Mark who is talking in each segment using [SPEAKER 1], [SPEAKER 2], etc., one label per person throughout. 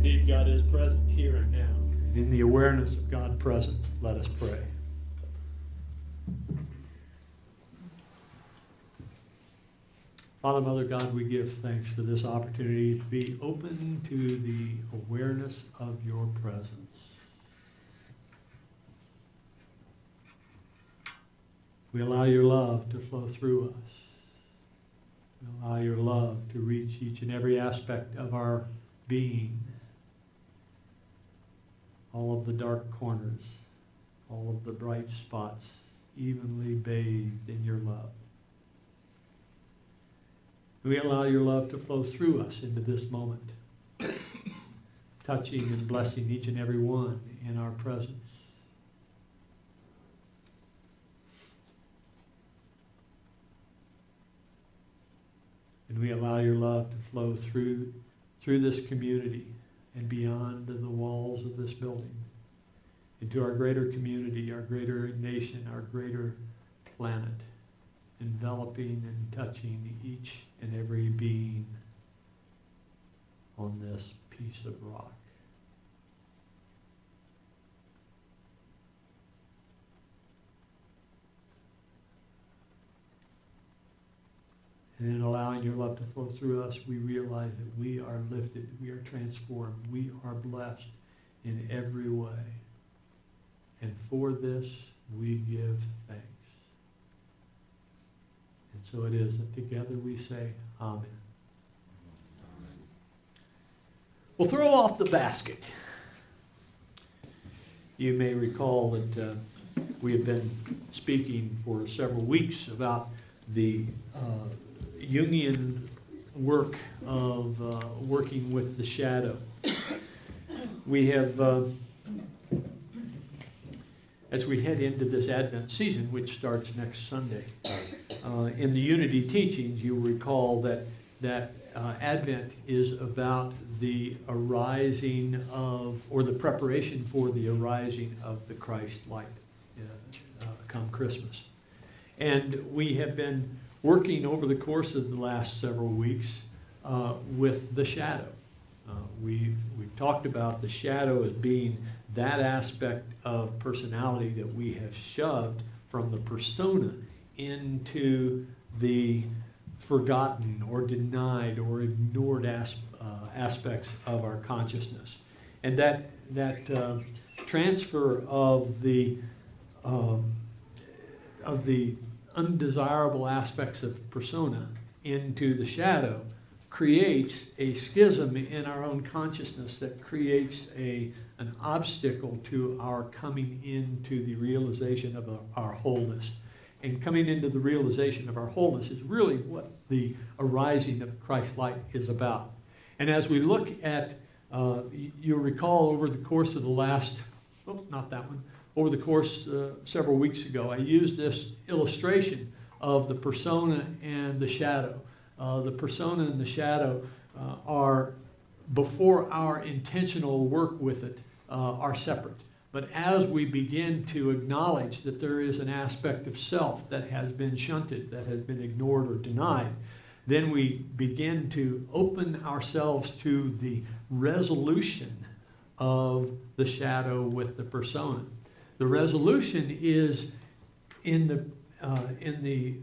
[SPEAKER 1] indeed God is present here and now.
[SPEAKER 2] And in the awareness of God present, let us pray. Father, Mother God, we give thanks for this opportunity to be open to the awareness of your presence. We allow your love to flow through us. We allow your love to reach each and every aspect of our being. All of the dark corners, all of the bright spots, evenly bathed in your love. We allow your love to flow through us into this moment, touching and blessing each and every one in our presence. And we allow your love to flow through this community and beyond the walls of this building, into our greater community, our greater nation, our greater planet, enveloping and touching each and every being on this piece of rock. And in allowing your love to flow through us, we realize that we are lifted, we are transformed, we are blessed in every way. And for this, we give thanks. And so it is that together we say, Amen. We'll throw off the basket. You may recall that we have been speaking for several weeks about the Jungian work of working with the shadow. We have, as we head into this Advent season, which starts next Sunday, in the Unity teachings, you'll recall that Advent is about the arising of, or the preparation for the arising of the Christ light come Christmas. And we have been working over the course of the last several weeks with the shadow. We've talked about the shadow as being that aspect of personality that we have shoved from the persona into the forgotten or denied or ignored aspects of our consciousness. And that transfer of the undesirable aspects of persona into the shadow creates a schism in our own consciousness that creates an obstacle to our coming into the realization of our wholeness. And coming into the realization of our wholeness is really what the arising of Christ light is about. And as we look at, you'll recall over the course of the last, not that one, over the course several weeks ago, I used this illustration of the persona and the shadow. The persona and the shadow are, before our intentional work with it, are separate. But as we begin to acknowledge that there is an aspect of self that has been shunted, that has been ignored or denied, then we begin to open ourselves to the resolution of the shadow with the persona. The resolution is in the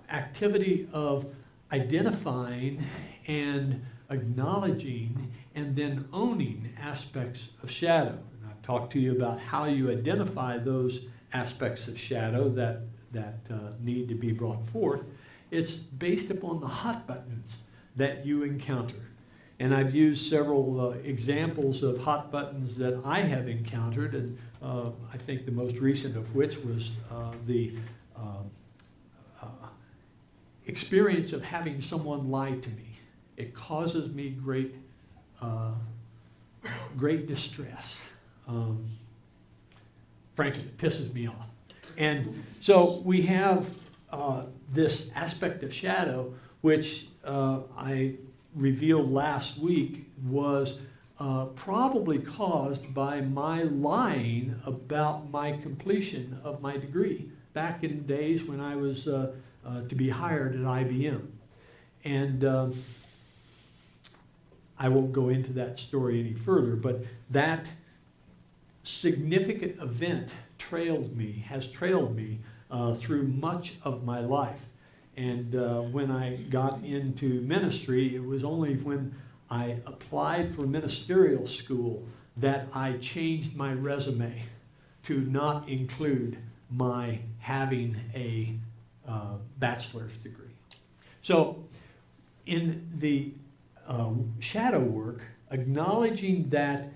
[SPEAKER 2] activity of identifying and acknowledging and then owning aspects of shadow. And I've talked to you about how you identify those aspects of shadow that need to be brought forth. It's based upon the hot buttons that you encounter. And I've used several examples of hot buttons that I have encountered, and I think the most recent of which was the experience of having someone lie to me. It causes me great distress. Frankly, it pisses me off. And so we have this aspect of shadow, which I revealed last week was probably caused by my lying about my completion of my degree back in days when I was to be hired at IBM. And I won't go into that story any further, but that significant event has trailed me through much of my life. And when I got into ministry, it was only when I applied for ministerial school that I changed my resume to not include my having a bachelor's degree. So in the shadow work, acknowledging that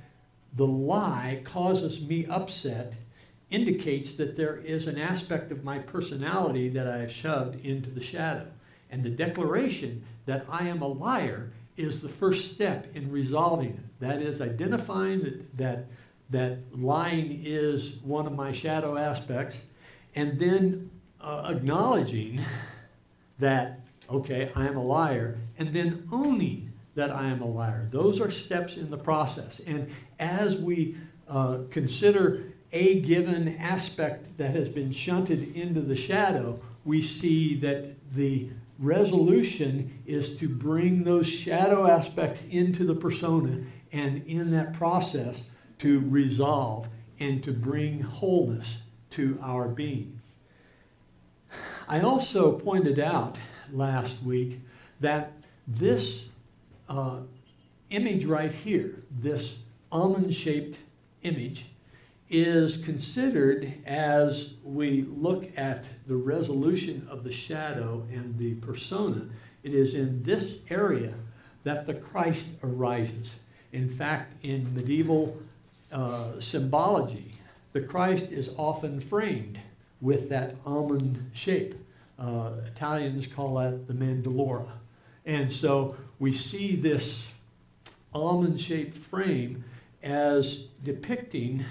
[SPEAKER 2] the lie causes me upset indicates that there is an aspect of my personality that I have shoved into the shadow. And the declaration that I am a liar is the first step in resolving it. That is, identifying that lying is one of my shadow aspects, and then acknowledging that, okay, I am a liar, and then owning that I am a liar. Those are steps in the process. And as we consider a given aspect that has been shunted into the shadow, we see that the resolution is to bring those shadow aspects into the persona, and in that process to resolve and to bring wholeness to our being. I also pointed out last week that this image right here, this almond-shaped image, is considered, as we look at the resolution of the shadow and the persona, it is in this area that the Christ arises. In fact, in medieval symbology, the Christ is often framed with that almond shape. Italians call that the mandorla. And so we see this almond-shaped frame as depicting,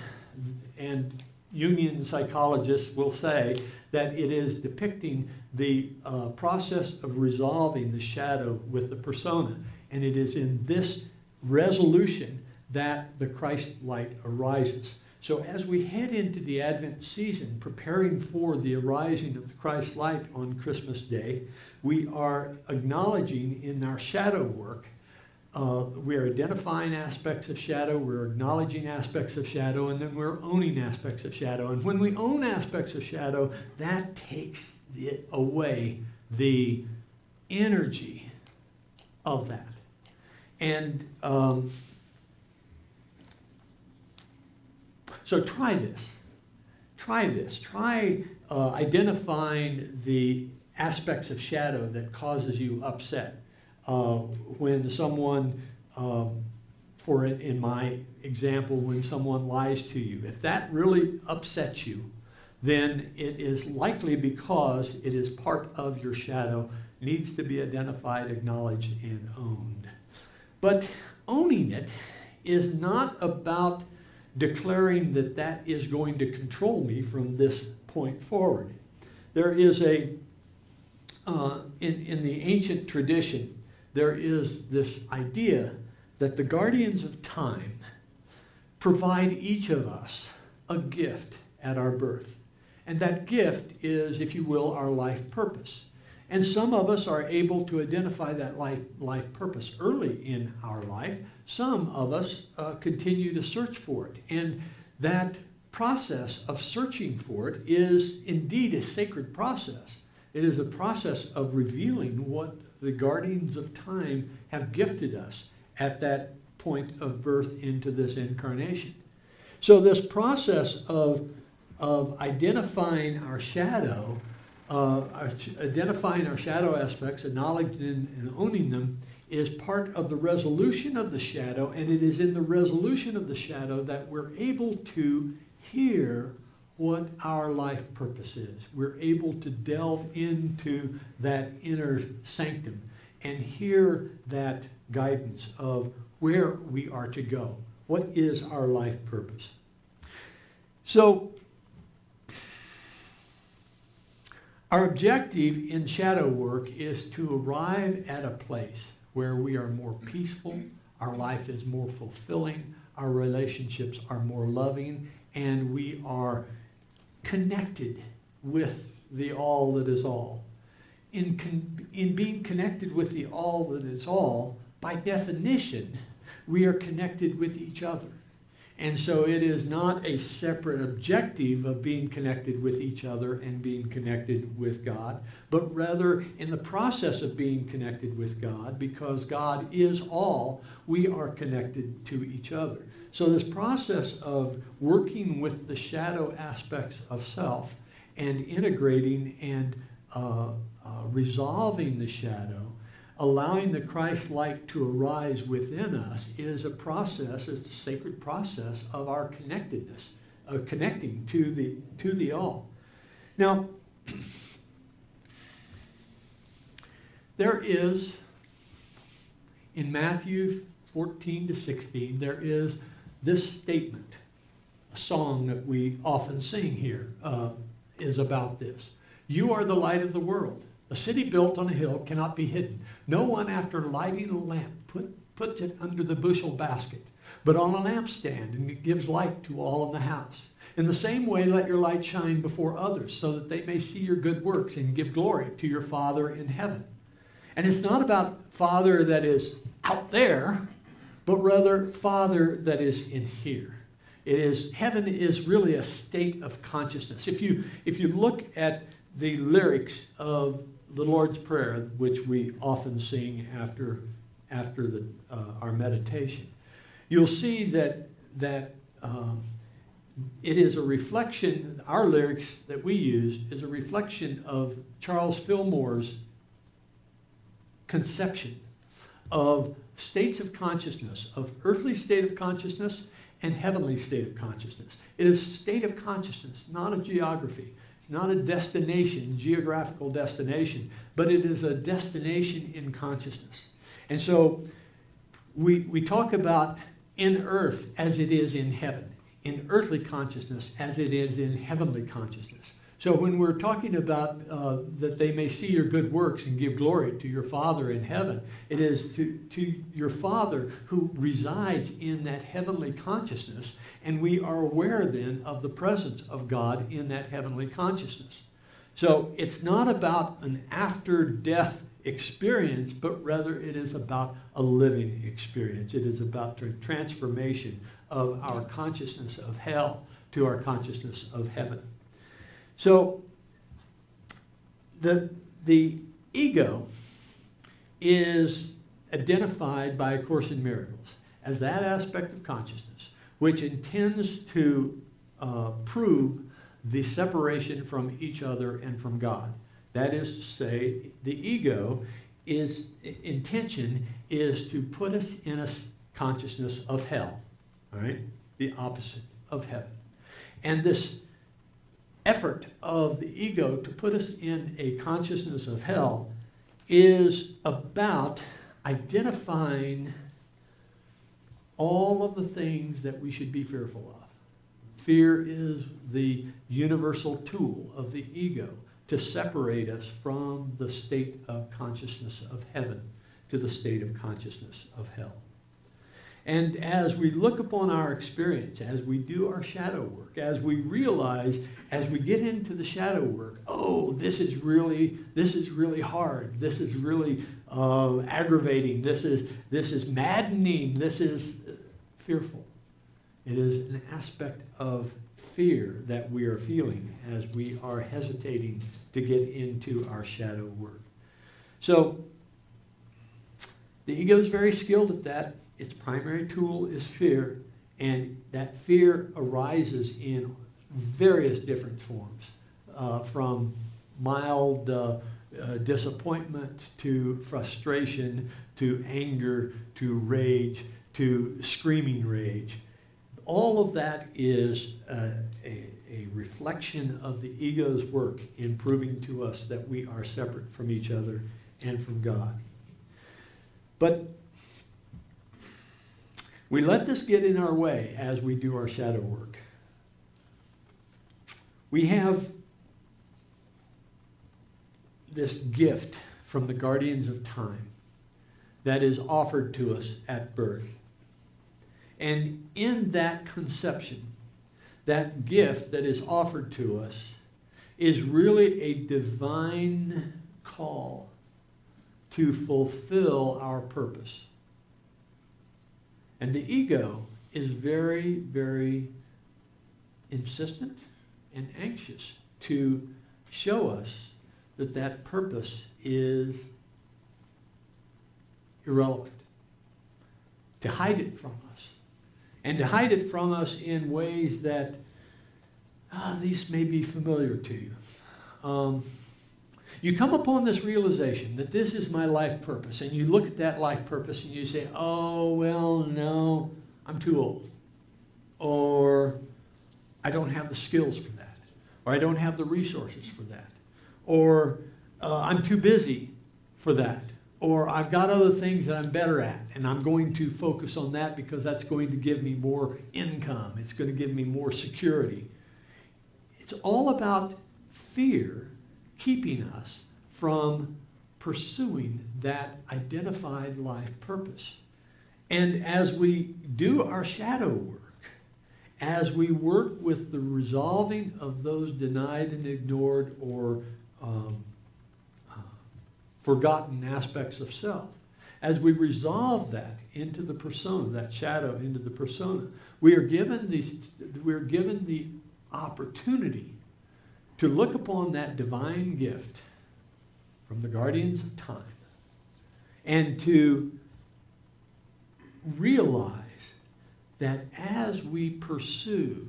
[SPEAKER 2] and Jungian psychologists will say that it is depicting the process of resolving the shadow with the persona. And it is in this resolution that the Christ light arises. So as we head into the Advent season, preparing for the arising of the Christ light on Christmas Day, we are acknowledging in our shadow work, we're identifying aspects of shadow, we're acknowledging aspects of shadow, and then we're owning aspects of shadow. And when we own aspects of shadow, that takes away the energy of that. And so try this. Try this. Try identifying the aspects of shadow that causes you upset. When someone, in my example, when someone lies to you, if that really upsets you, then it is likely because it is part of your shadow, needs to be identified, acknowledged, and owned. But owning it is not about declaring that that is going to control me from this point forward. There is in the ancient tradition, there is this idea that the guardians of time provide each of us a gift at our birth. And that gift is, if you will, our life purpose. And some of us are able to identify that life purpose early in our life. Some of us continue to search for it. And that process of searching for it is indeed a sacred process. It is a process of revealing what the guardians of time have gifted us at that point of birth into this incarnation. So this process of identifying our shadow, identifying our shadow aspects, acknowledging and owning them, is part of the resolution of the shadow, and it is in the resolution of the shadow that we're able to hear what our life purpose is. We're able to delve into that inner sanctum and hear that guidance of where we are to go. What is our life purpose? So, our objective in shadow work is to arrive at a place where we are more peaceful, our life is more fulfilling, our relationships are more loving, and we are connected with the all that is all. In being connected with the all that is all, by definition, we are connected with each other. And so it is not a separate objective of being connected with each other and being connected with God, but rather in the process of being connected with God, because God is all, we are connected to each other. So this process of working with the shadow aspects of self and integrating and resolving the shadow, allowing the Christ-like to arise within us, is a process, it's a sacred process of our connectedness, of connecting to the all. Now, there is, in Matthew 14 to 16, there is this statement, a song that we often sing here, is about this. You are the light of the world. A city built on a hill cannot be hidden. No one, after lighting a lamp, puts it under the bushel basket, but on a lampstand, and it gives light to all in the house. In the same way, let your light shine before others, so that they may see your good works and give glory to your Father in heaven. And it's not about Father that is out there, but rather Father that is in here. It is, heaven is really a state of consciousness. If you look at the lyrics of the Lord's Prayer, which we often sing after our meditation, you'll see that it is a reflection, our lyrics that we use is a reflection of Charles Fillmore's conception of states of consciousness, of earthly state of consciousness and heavenly state of consciousness. It is a state of consciousness, not a geography. It's not a destination, geographical destination, but it is a destination in consciousness. And so we talk about in earth as it is in heaven, in earthly consciousness as it is in heavenly consciousness. So when we're talking about that they may see your good works and give glory to your Father in heaven, it is to your Father who resides in that heavenly consciousness, and we are aware then of the presence of God in that heavenly consciousness. So it's not about an after-death experience, but rather it is about a living experience. It is about the transformation of our consciousness of hell to our consciousness of heaven. So the ego is identified by A Course in Miracles as that aspect of consciousness which intends to prove the separation from each other and from God. That is to say, the ego intention is to put us in a consciousness of hell, all right? The opposite of heaven. And this effort of the ego to put us in a consciousness of hell is about identifying all of the things that we should be fearful of. Fear is the universal tool of the ego to separate us from the state of consciousness of heaven to the state of consciousness of hell. And as we look upon our experience, as we do our shadow work, as we realize, as we get into the shadow work, oh, this is really hard. This is really aggravating. This is maddening. This is fearful. It is an aspect of fear that we are feeling as we are hesitating to get into our shadow work. So the ego is very skilled at that. Its primary tool is fear, and that fear arises in various different forms, from mild disappointment to frustration to anger to rage to screaming rage. All of that is a reflection of the ego's work in proving to us that we are separate from each other and from God. But we let this get in our way as we do our shadow work. We have this gift from the guardians of time that is offered to us at birth. And in that conception, that gift that is offered to us is really a divine call to fulfill our purpose. And the ego is very, very insistent and anxious to show us that that purpose is irrelevant, to hide it from us, and to hide it from us in ways that these may be familiar to you. You come upon this realization that this is my life purpose, and you look at that life purpose and you say, oh, well, no, I'm too old, or I don't have the skills for that, or I don't have the resources for that, or I'm too busy for that, or I've got other things that I'm better at, and I'm going to focus on that because that's going to give me more income. It's going to give me more security. It's all about fear keeping us from pursuing that identified life purpose. And as we do our shadow work, as we work with the resolving of those denied and ignored or forgotten aspects of self, as we resolve that into the persona, that shadow into the persona, we are given the opportunity to look upon that divine gift from the guardians of time and to realize that as we pursue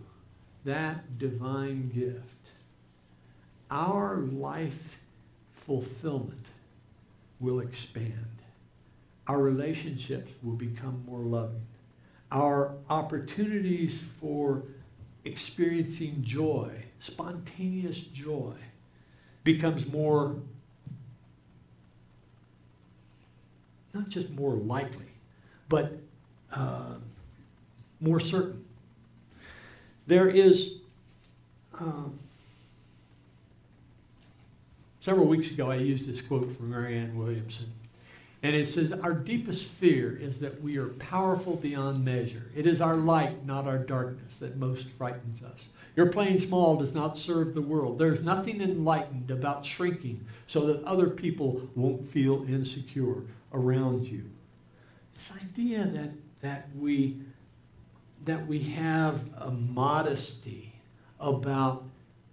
[SPEAKER 2] that divine gift, our life fulfillment will expand. Our relationships will become more loving. Our opportunities for experiencing joy, spontaneous joy, becomes more, not just more likely, but more certain. There is, several weeks ago I used this quote from Marianne Williamson, and it says, our deepest fear is that we are powerful beyond measure. It is our light, not our darkness, that most frightens us. Your playing small does not serve the world. There's nothing enlightened about shrinking so that other people won't feel insecure around you. This idea that we have a modesty about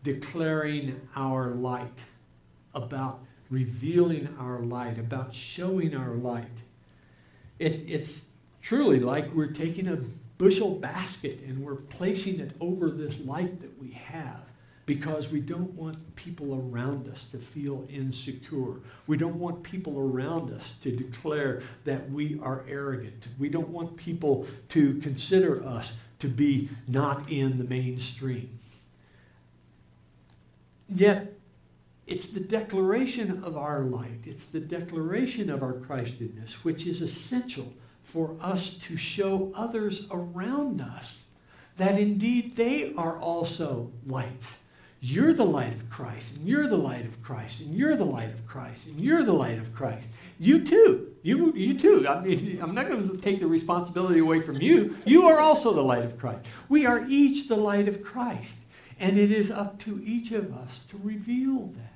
[SPEAKER 2] declaring our light, about revealing our light, about showing our light. It's truly like we're taking a bushel basket and we're placing it over this light that we have because we don't want people around us to feel insecure. We don't want people around us to declare that we are arrogant. We don't want people to consider us to be not in the mainstream. Yet, it's the declaration of our light, it's the declaration of our Christedness, which is essential for us to show others around us that indeed they are also light. You're the light of Christ, and you're the light of Christ, and you're the light of Christ, and you're the light of Christ. You too. You too. I mean, I'm not going to take the responsibility away from you. You are also the light of Christ. We are each the light of Christ, and it is up to each of us to reveal that.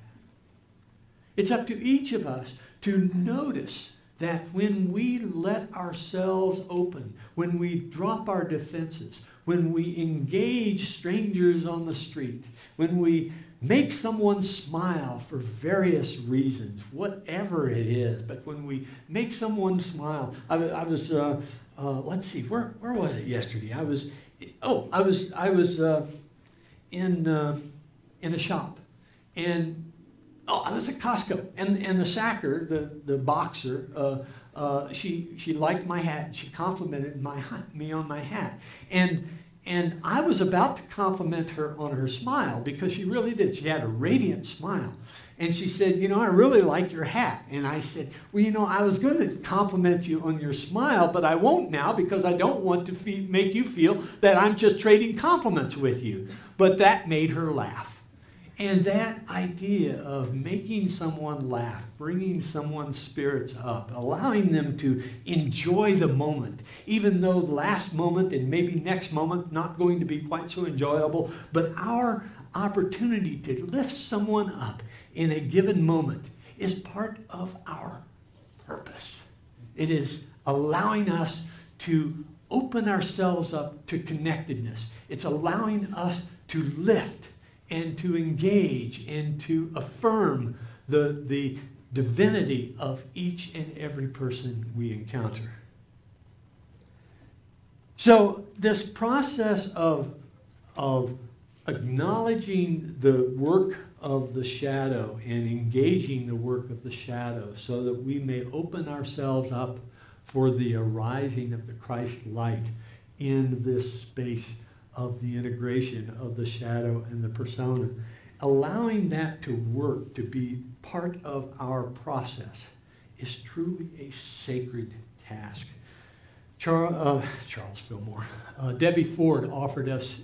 [SPEAKER 2] It's up to each of us to notice that when we let ourselves open, when we drop our defenses, when we engage strangers on the street, when we make someone smile for various reasons, whatever it is, but when we make someone smile, I was let's see, where was it yesterday? I was in a shop, and I was at Costco, and the sacker, the boxer, she liked my hat. She complimented me on my hat, and I was about to compliment her on her smile because she really did. She had a radiant smile, and she said, "You know, I really like your hat." And I said, "Well, you know, I was going to compliment you on your smile, but I won't now because I don't want to make you feel that I'm just trading compliments with you." But that made her laugh. And that idea of making someone laugh, bringing someone's spirits up, allowing them to enjoy the moment, even though the last moment and maybe next moment not going to be quite so enjoyable, but our opportunity to lift someone up in a given moment is part of our purpose. It is allowing us to open ourselves up to connectedness. It's allowing us to lift and to engage and to affirm the divinity of each and every person we encounter. So this process of acknowledging the work of the shadow and engaging the work of the shadow so that we may open ourselves up for the arising of the Christ light in this space of the integration of the shadow and the persona. Allowing that to work, to be part of our process, is truly a sacred task. Charles Fillmore, Debbie Ford offered us,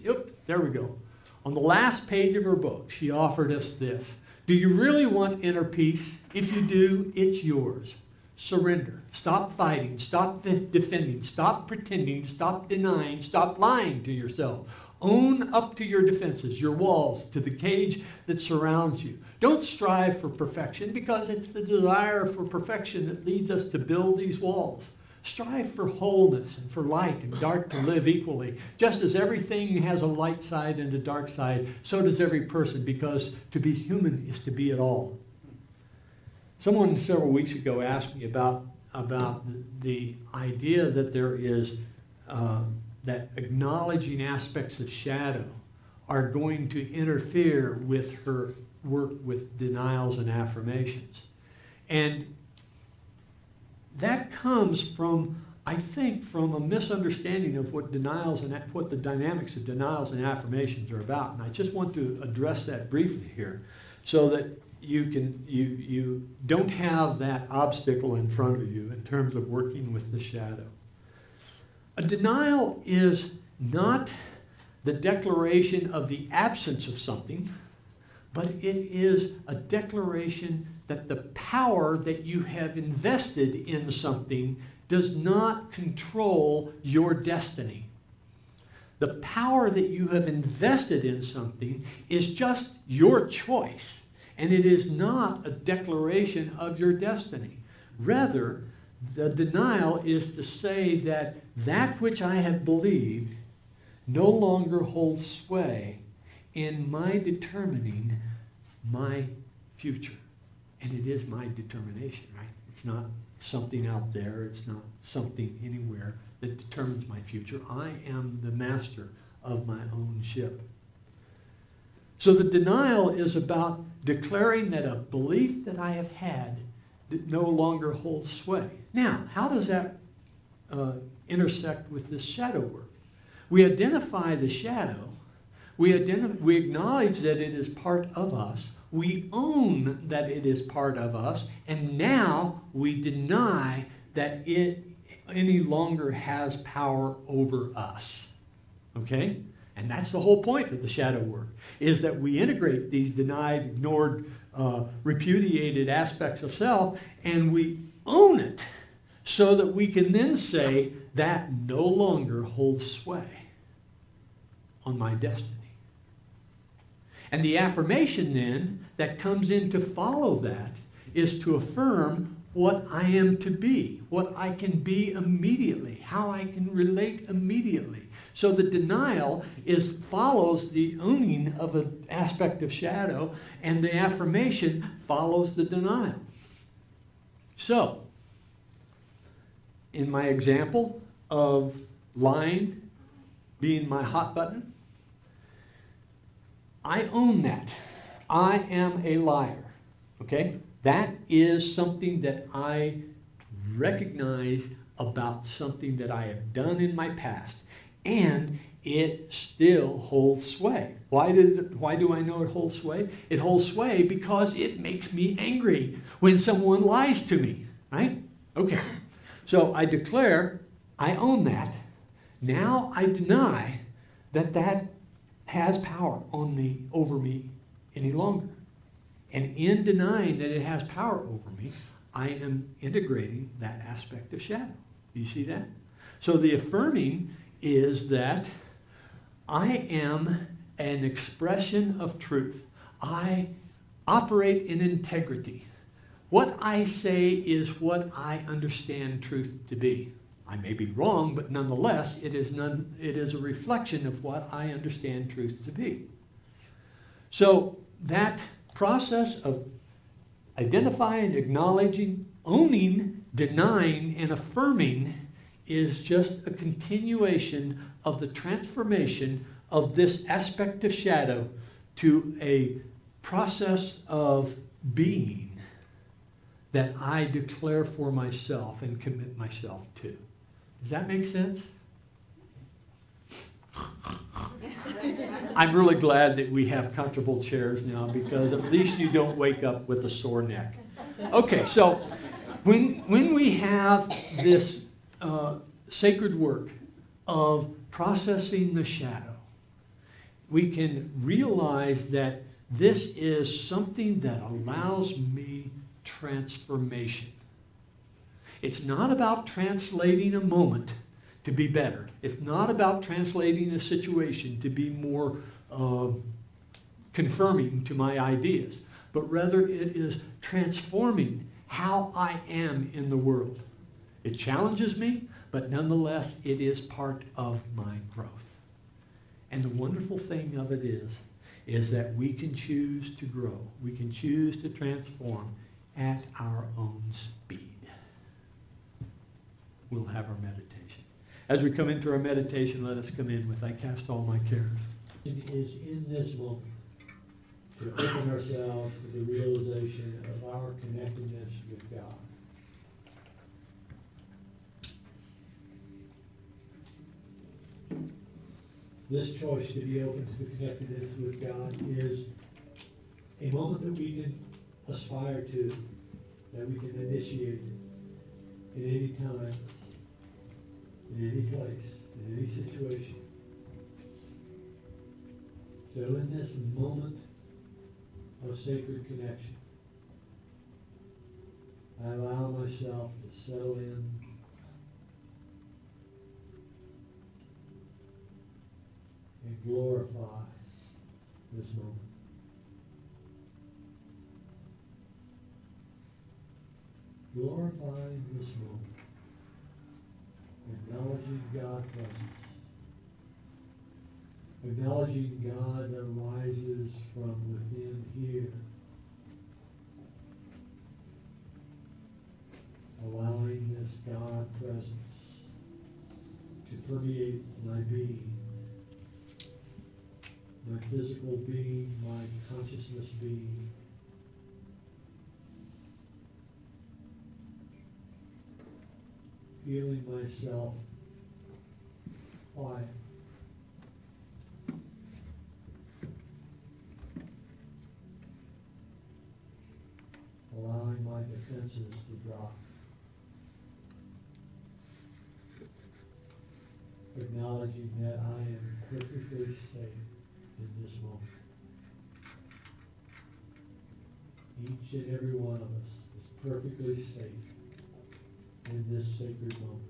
[SPEAKER 2] there we go. On the last page of her book, she offered us this. Do you really want inner peace? If you do, it's yours. Surrender. Stop fighting. Stop defending. Stop pretending. Stop denying. Stop lying to yourself. Own up to your defenses, your walls, to the cage that surrounds you. Don't strive for perfection, because it's the desire for perfection that leads us to build these walls. Strive for wholeness and for light and dark to live equally. Just as everything has a light side and a dark side, so does every person, because to be human is to be it all. Someone several weeks ago asked me about the idea that there is, that acknowledging aspects of shadow are going to interfere with her work with denials and affirmations. And that comes from, I think, from a misunderstanding of what denials and what the dynamics of denials and affirmations are about. And I just want to address that briefly here so that you don't have that obstacle in front of you in terms of working with the shadow. A denial is not the declaration of the absence of something, but it is a declaration that the power that you have invested in something does not control your destiny. The power that you have invested in something is just your choice, and it is not a declaration of your destiny. Rather, the denial is to say that that which I have believed no longer holds sway in my determining my future. And it is my determination, right? It's not something out there. It's not something anywhere that determines my future. I am the master of my own ship. So the denial is about declaring that a belief that I have had that no longer holds sway. Now, how does that intersect with this shadow work? We identify the shadow. We acknowledge that it is part of us. We own that it is part of us. And now we deny that it any longer has power over us. Okay? And that's the whole point of the shadow work, is that we integrate these denied, ignored, repudiated aspects of self, and we own it so that we can then say that no longer holds sway on my destiny. And the affirmation then that comes in to follow that is to affirm what I am to be, what I can be immediately, how I can relate immediately. So the denial follows the owning of an aspect of shadow, and the affirmation follows the denial. So, in my example of lying being my hot button, I own that. I am a liar. Okay? That is something that I recognize about something that I have done in my past. And it still holds sway. Why do I know it holds sway? It holds sway because it makes me angry when someone lies to me, right? Okay. So I declare I own that. Now I deny that that has power on me, over me any longer. And in denying that it has power over me, I am integrating that aspect of shadow. Do you see that? So the affirming is that I am an expression of truth. I operate in integrity. What I say is what I understand truth to be. I may be wrong, but nonetheless, it is a reflection of what I understand truth to be. So that process of identifying, acknowledging, owning, denying, and affirming is just a continuation of the transformation of this aspect of shadow to a process of being that I declare for myself and commit myself to. Does that make sense? I'm really glad that we have comfortable chairs now, because at least you don't wake up with a sore neck. Okay, so when we have this sacred work of processing the shadow, we can realize that this is something that allows me transformation. It's not about translating a moment to be better. It's not about translating a situation to be more confirming to my ideas, but rather it is transforming how I am in the world. It challenges me, but nonetheless, it is part of my growth. And the wonderful thing of it is that we can choose to grow. We can choose to transform at our own speed. We'll have our meditation. As we come into our meditation, let us come in with, I cast all my cares. It is in this moment to open ourselves to the realization of our connectedness with God. This choice to be open to the connectedness with God is a moment that we can aspire to, that we can initiate at any time, in any place, in any situation. So in this moment of sacred connection, I allow myself to settle in and glorify this moment. Glorifying this moment. Acknowledging God's presence. Acknowledging God that arises from within here. Allowing this God presence to permeate my being. My physical being, my consciousness being. Feeling myself quiet. Allowing my defenses to drop. Acknowledging that I am perfectly safe in this moment. Each and every one of us is perfectly safe in this sacred moment.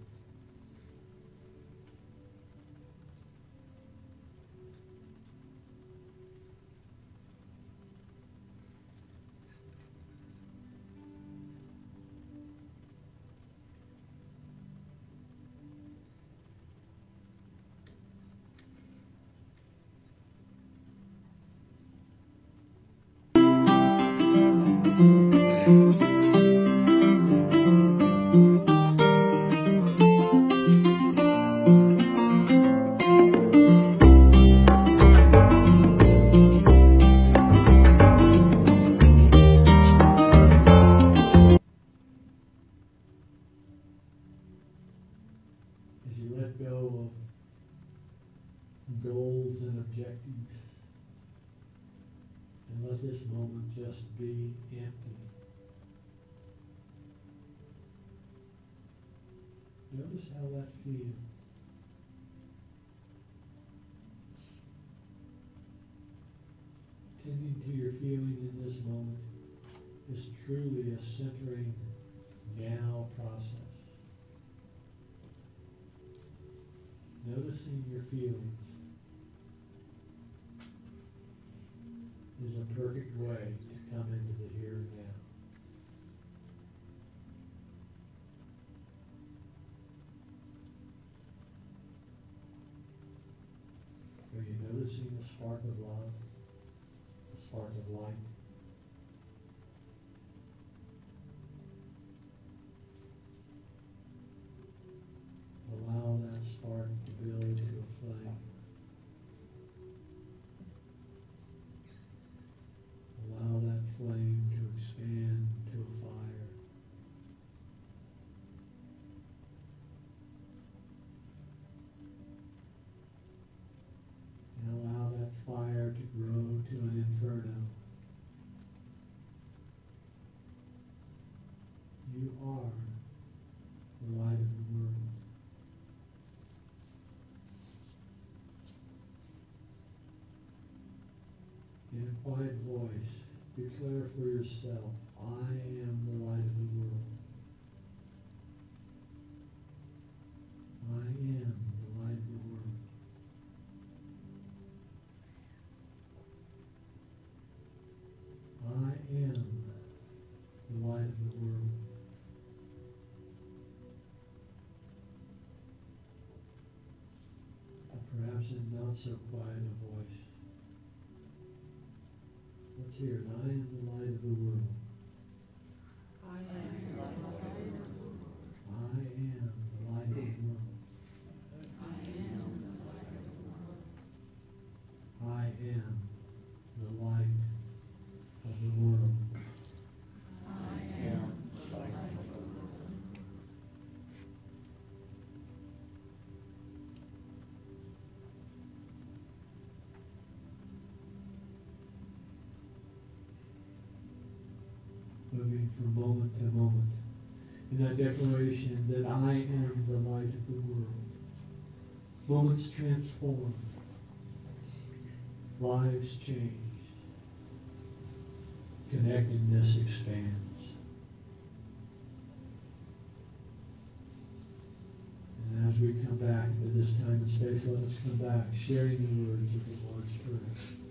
[SPEAKER 2] As you let go of goals and objectives, and let this moment just be empty. Notice how that feels. Tending to your feeling in this moment is truly a centering now process. Noticing your feelings is a perfect way to come into the here and now. you noticing the spark of love, the spark of light? Allow that spark to build into a flame. Allow that flame to expand to a fire. And allow that fire to grow to an inferno. You are the light of the world. In a quiet voice, declare for yourself, I am the light of the world. I am the light of the world. I am the light of the world. Perhaps in not so quiet a voice. Let's hear it. I am the light of the world.
[SPEAKER 3] I am the light of the world.
[SPEAKER 2] I am the light of the world.
[SPEAKER 3] I am the light of the world.
[SPEAKER 2] I am the light of the world.
[SPEAKER 3] I am the light of the world.
[SPEAKER 2] Moving from moment to moment in that declaration that I am the light of the world. Moments transformed. Lives changed. Connectedness expands. And as we come back to this time and space, let us come back sharing the words of the Lord's Prayer.